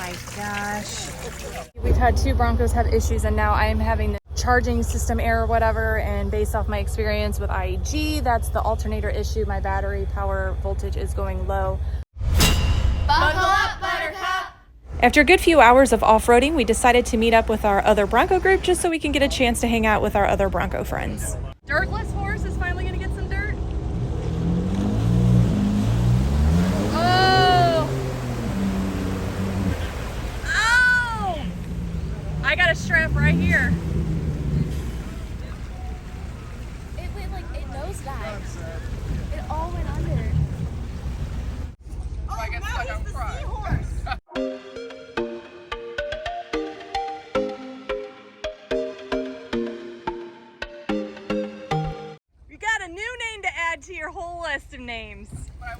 my gosh. We've had 2 Broncos have issues, and now I am having the charging system error or whatever, and based off my experience with IEG, that's the alternator issue. My battery power voltage is going low. Buckle up, Buttercup! After a good few hours of off-roading, we decided to meet up with our other Bronco group just so we can get a chance to hang out with our other Bronco friends. Dirtless horse is finally gonna get some dirt. Oh! Oh! I got a strap right here. It went like, it nosedived. It all went under. Oh, now he's the seahorse. You got a new name to add to your whole list of names. But I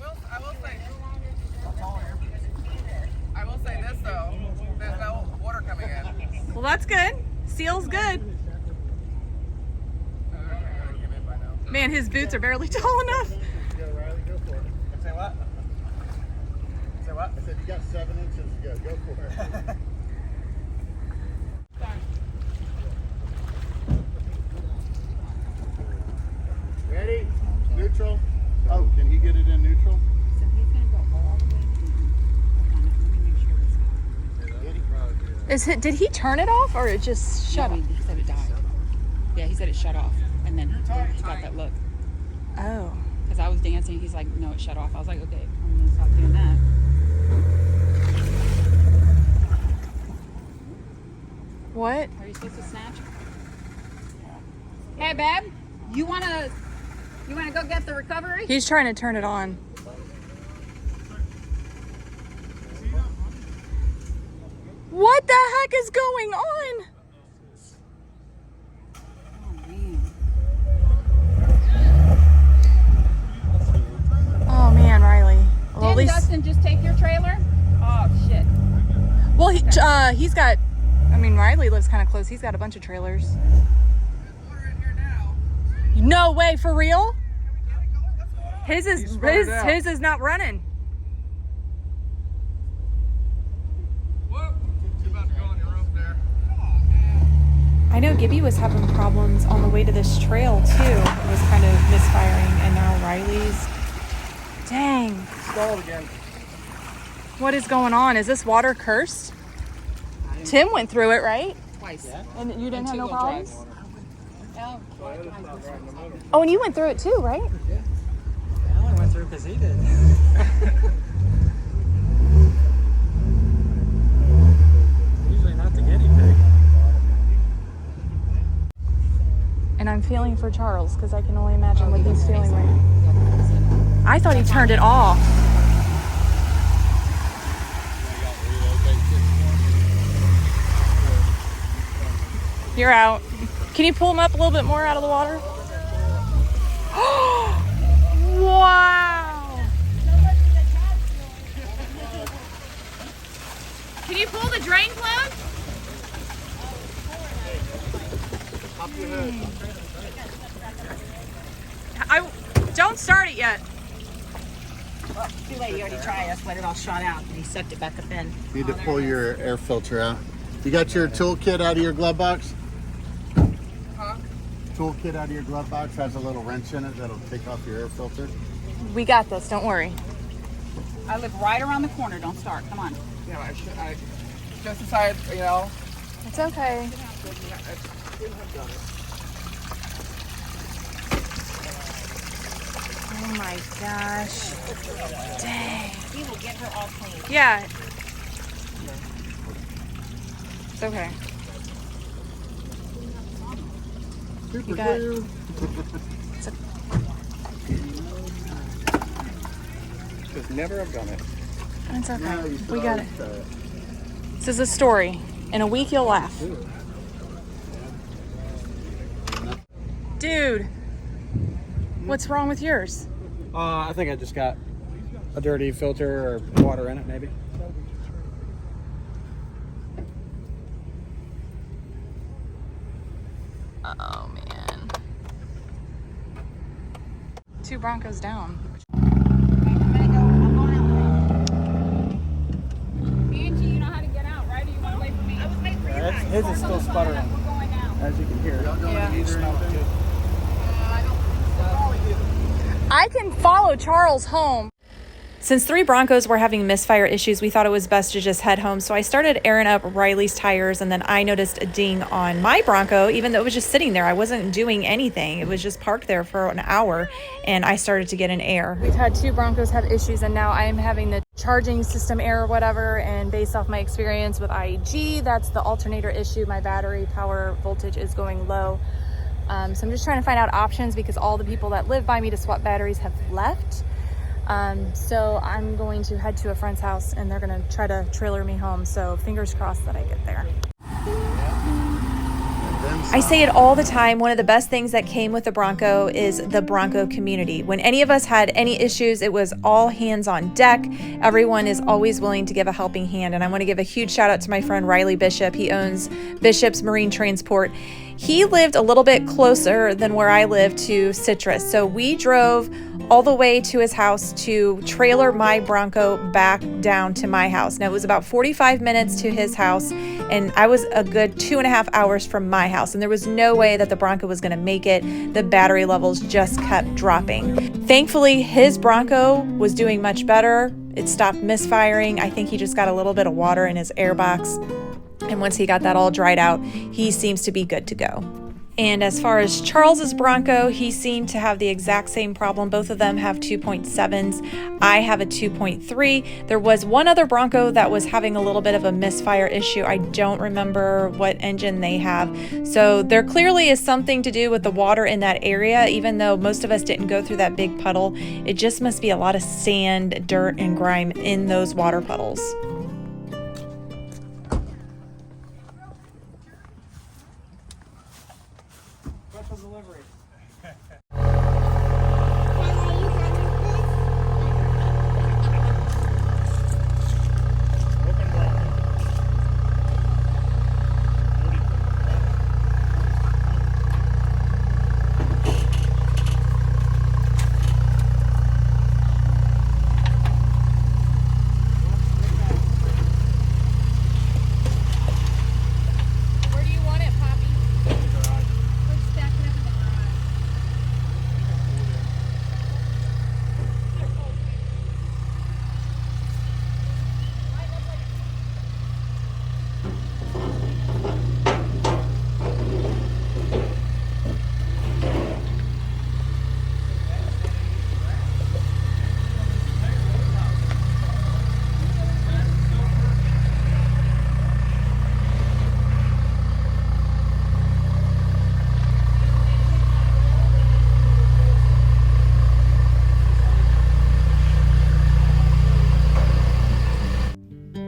will say this though, there's no water coming in. Well, that's good. Seal's good. Man, his boots are barely tall enough. Go, Riley, go for it. Say what? Say what? I said you got 7 inches to go. Go for it. Ready? Neutral. Oh, can he get it in neutral? So he's gonna go all the way through. Hold on, let me make sure it's Did he turn it off or it just shut off? He said it died. Yeah, he said it shut off, and then he got that look. Oh. Because I was dancing, he's like, no, it shut off. I was like, okay, I'm gonna stop doing that. What? Are you supposed to snatch? Hey, babe, you wanna go get the recovery? He's trying to turn it on. What the heck is going on? Oh man, Riley. Well, at Didn't least. Dustin just take your trailer? Oh shit. Well, he's got. I mean, Riley lives kind of close. He's got a bunch of trailers. No way, for real? His is not running. Whoop! You're about to go on your rope there. I know Gibby was having problems on the way to this trail too. It was kind of misfiring, and now Riley's. Dang. Stalled again. What is going on? Is this water cursed? Tim went through it, right? Twice. Yeah. And you didn't have no two-wheel drive. problems? Oh. Oh, and you went through it too, right? I only went through because he did. Usually not the guinea pig. And I'm feeling for Charles because I can only imagine what he's feeling right now. I thought he turned it off. You're out. Can you pull him up a little bit more out of the water? Wow. Can you pull the drain plug? Don't start it yet. Well, too late. You already tried. That's when it all shot out, and he sucked it back up in. Need to pull your air filter out. You got your toolkit out of your glove box? Huh? Toolkit out of your glove box has a little wrench in it that'll take off your air filter. We got this. Don't worry. I live right around the corner. Don't start. Come on. Yeah, I just decided, you know. It's okay. Oh my gosh. Dang. He will get her all clean. Yeah. It's okay. You got it. Just never have done it. It's okay. We got it. This is a story. In a week, you'll laugh. Dude, what's wrong with yours? I think I just got a dirty filter or water in it, maybe. Oh man. 2 Broncos down. Angie, you know how to get His is still sputtering, as you can hear. Yeah. I can follow Charles home. Since 3 Broncos were having misfire issues, we thought it was best to just head home. So I started airing up Riley's tires, and then I noticed a ding on my Bronco, even though it was just sitting there. I wasn't doing anything. It was just parked there for an hour, and I started to get an air. We've had 2 Broncos have issues, and now I am having the charging system error, whatever, and based off my experience with 𝔽𝕉, that's the alternator issue. My battery power voltage is going low. So I'm just trying to find out options because all the people that live by me to swap batteries have left. So I'm going to head to a friend's house and they're going to try to trailer me home. So fingers crossed that I get there. I say it all the time. One of the best things that came with the Bronco is the Bronco community. When any of us had any issues, it was all hands on deck. Everyone is always willing to give a helping hand. And I want to give a huge shout out to my friend Riley Bishop. He owns Bishop's Marine Transport. He lived a little bit closer than where I live to Citrus. So we drove all the way to his house to trailer my Bronco back down to my house. Now it was about 45 minutes to his house, and I was a good 2.5 hours from my house, and there was no way that the Bronco was going to make it. The battery levels just kept dropping. Thankfully, his Bronco was doing much better. It stopped misfiring. I think he just got a little bit of water in his air box, and once he got that all dried out, he seems to be good to go. And as far as Charles's Bronco, he seemed to have the exact same problem. Both of them have 2.7s. I have a 2.3. There was one other Bronco that was having a little bit of a misfire issue. I don't remember what engine they have. So there clearly is something to do with the water in that area, even though most of us didn't go through that big puddle. It just must be a lot of sand, dirt, and grime in those water puddles. Delivery. Where do you want it, Poppy? Let's stack it up in the garage.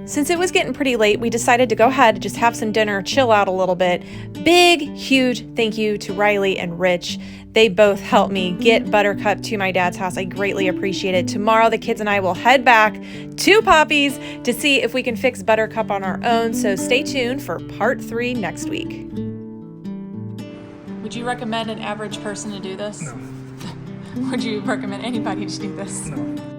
Since it was getting pretty late, we decided to go ahead and just have some dinner, chill out a little bit. Big, huge thank you to Riley and Rich. They both helped me get Buttercup to my dad's house. I greatly appreciate it. Tomorrow, the kids and I will head back to Poppy's to see if we can fix Buttercup on our own. So stay tuned for part 3 next week. Would you recommend an average person to do this? No. Would you recommend anybody to do this? No.